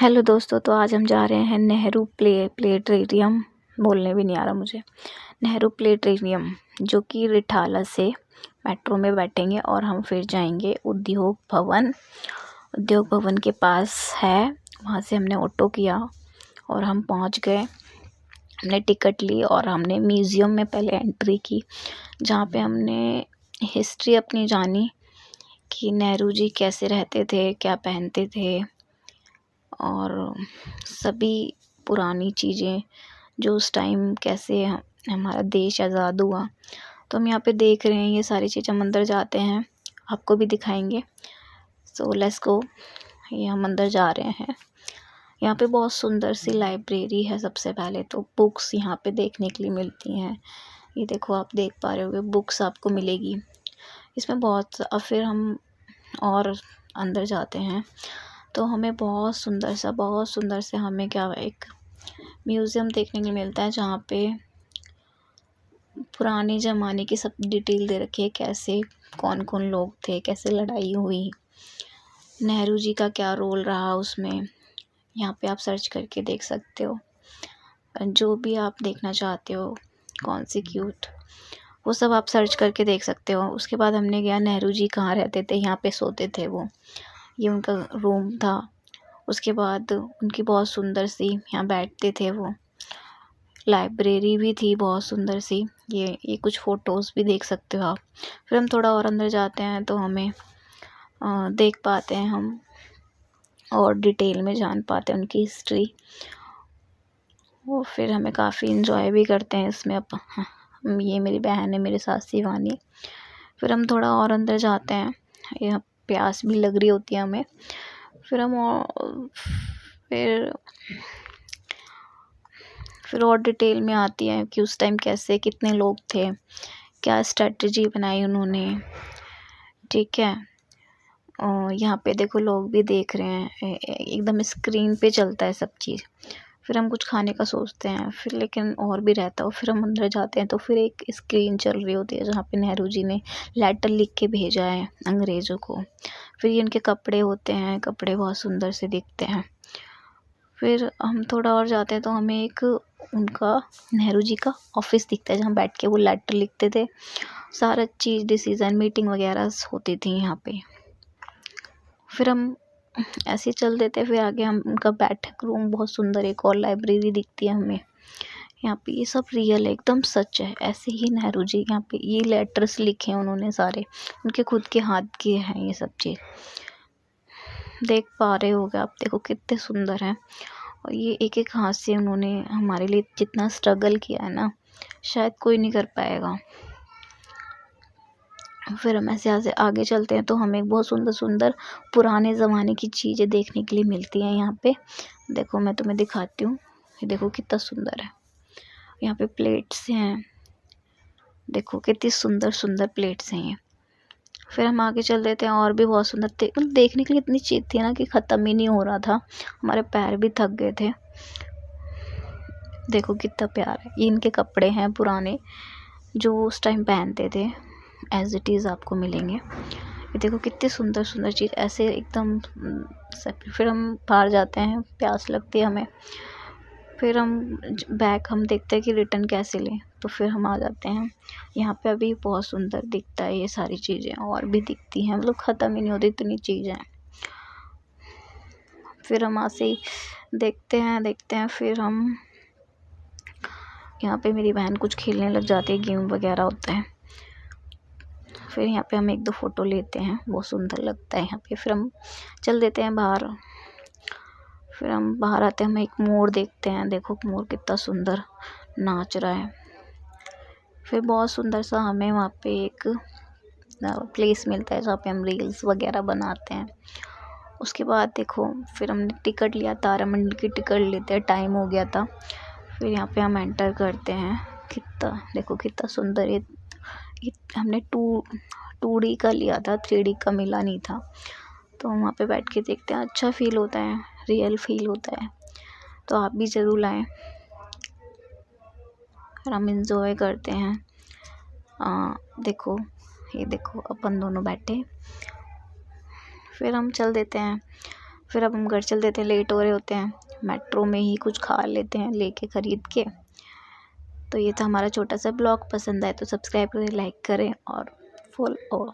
Hello दोस्तों, तो आज हम जा रहे हैं नेहरू प्लेनेटेरियम। बोलने भी नहीं आ रहा मुझे। नेहरू प्लेनेटेरियम जो कि रिठाला से मेट्रो में बैठेंगे और हम फिर जाएंगे उद्योग भवन। उद्योग भवन के पास है, वहाँ से हमने ऑटो किया और हम पहुँच गए। हमने टिकट ली और हमने म्यूज़ियम में पहले एंट्री की, जहाँ पे हमने हिस्ट्री अपनी जानी कि नेहरू जी कैसे रहते थे, क्या पहनते थे और सभी पुरानी चीज़ें जो उस टाइम कैसे हमारा देश आज़ाद हुआ। तो हम यहाँ पे देख रहे हैं ये सारी चीज़ें। हम अंदर जाते हैं, आपको भी दिखाएंगे। So let's go. ये हम अंदर जा रहे हैं। यहाँ पे बहुत सुंदर सी लाइब्रेरी है। सबसे पहले तो बुक्स यहाँ पे देखने के लिए मिलती हैं। ये देखो, आप देख पा रहे होगे, बुक्स आपको मिलेगी इसमें बहुत। अब फिर हम और अंदर जाते हैं तो हमें बहुत सुंदर से हमें क्या एक म्यूज़ियम देखने को मिलता है, जहाँ पे पुराने ज़माने की सब डिटेल दे रखी है। कैसे कौन कौन लोग थे, कैसे लड़ाई हुई, नेहरू जी का क्या रोल रहा उसमें। यहाँ पे आप सर्च करके देख सकते हो जो भी आप देखना चाहते हो, कौन सी क्यूट, वो सब आप सर्च करके देख सकते हो। उसके बाद हमने गया, नेहरू जी कहाँ रहते थे, यहाँ पे सोते थे वो, ये उनका रूम था। उसके बाद उनकी बहुत सुंदर सी यहाँ बैठते थे वो। लाइब्रेरी भी थी बहुत सुंदर सी। ये कुछ फ़ोटोज़ भी देख सकते हो आप। फिर हम थोड़ा और अंदर जाते हैं तो हमें देख पाते हैं हम और डिटेल में जान पाते हैं उनकी हिस्ट्री। वो फिर हमें काफ़ी इन्जॉय भी करते हैं इसमें। अब ये मेरी बहन है मेरे साथ, शिवानी। फिर हम थोड़ा और अंदर जाते हैं, यहाँ प्यास भी लग रही होती है हमें। फिर हम फिर और डिटेल में आती है कि उस टाइम कैसे कितने लोग थे, क्या स्ट्रेटजी बनाई उन्होंने। ठीक है, और यहाँ पे देखो लोग भी देख रहे हैं, एकदम स्क्रीन पे चलता है सब चीज़। फिर हम कुछ खाने का सोचते हैं, फिर लेकिन और भी रहता हो। फिर हम अंदर जाते हैं तो फिर एक स्क्रीन चल रही होती है, जहाँ पे नेहरू जी ने लेटर लिख के भेजा है अंग्रेज़ों को। फिर ये उनके कपड़े होते हैं, कपड़े बहुत सुंदर से दिखते हैं। फिर हम थोड़ा और जाते हैं तो हमें एक उनका नेहरू जी का ऑफिस दिखता है, जहाँ बैठ के वो लेटर लिखते थे। सारा चीज़ डिसीज़न मीटिंग वगैरह होती थी यहाँ पे। फिर हम ऐसे ही चल देते, फिर आगे हम उनका बैठक रूम, बहुत सुंदर एक और लाइब्रेरी दिखती है हमें। यहाँ पे ये सब रियल है, एकदम सच है। ऐसे ही नेहरू जी यहाँ पे ये लेटर्स लिखे हैं उन्होंने, सारे उनके खुद के हाथ के हैं ये सब चीज़। देख पा रहे होगे आप, देखो कितने सुंदर हैं। और ये एक एक हाथ से उन्होंने हमारे लिए जितना स्ट्रगल किया है ना, शायद कोई नहीं कर पाएगा। फिर हम ऐसे ऐसे आगे चलते हैं तो हमें बहुत सुंदर सुंदर पुराने ज़माने की चीज़ें देखने के लिए मिलती हैं यहाँ पे। देखो मैं तुम्हें दिखाती हूँ, ये देखो कितना सुंदर है। यहाँ पे प्लेट्स हैं, देखो कितनी सुंदर सुंदर प्लेट्स हैं ये। फिर हम आगे चल देते हैं, और भी बहुत सुंदर देखने के लिए इतनी चीज़ थी ना कि ख़त्म ही नहीं हो रहा था। हमारे पैर भी थक गए थे। देखो कितना प्यार है। ये इनके कपड़े हैं पुराने, जो उस टाइम पहनते थे, एज इट इज़ आपको मिलेंगे। ये देखो कितनी सुंदर सुंदर चीज़ ऐसे एकदम सब। फिर हम बाहर जाते हैं, प्यास लगती है हमें। फिर हम बैग हम देखते हैं कि रिटर्न कैसे लें, तो फिर हम आ जाते हैं यहाँ पे। अभी बहुत सुंदर दिखता है, ये सारी चीज़ें और भी दिखती हैं, मतलब ख़त्म ही नहीं होती इतनी चीज़ें। फिर हम ऐसे ही देखते हैं। फिर हम यहाँ पे मेरी बहन कुछ खेलने लग जाती है, गेम वगैरह होता है। फिर यहाँ पे हम एक दो फ़ोटो लेते हैं, बहुत सुंदर लगता है यहाँ पे। फिर हम चल देते हैं बाहर। फिर हम बाहर आते हैं, हम एक मोर देखते हैं। देखो मोर कितना सुंदर नाच रहा है। फिर बहुत सुंदर सा हमें वहाँ पे एक प्लेस मिलता है, जहाँ पे हम रील्स वगैरह बनाते हैं। उसके बाद देखो फिर हमने टिकट लिया, तारामंडल की टिकट लेते हैं, टाइम हो गया था। फिर यहाँ पे हम एंटर करते हैं। कितना देखो कितना सुंदर ये हमने 2D का लिया था, 3D का मिला नहीं था। तो हम वहाँ पे बैठ के देखते हैं, अच्छा फील होता है, रियल फील होता है। तो आप भी ज़रूर लाएं और हम इंजॉय करते हैं। देखो ये देखो अपन दोनों बैठे। फिर हम चल देते हैं। फिर अब हम घर चल देते हैं, लेट हो रहे होते हैं, मेट्रो में ही कुछ खा लेते हैं लेके ख़रीद के। तो ये था हमारा छोटा सा ब्लॉग। पसंद आए तो सब्सक्राइब करें, लाइक करें और फॉलो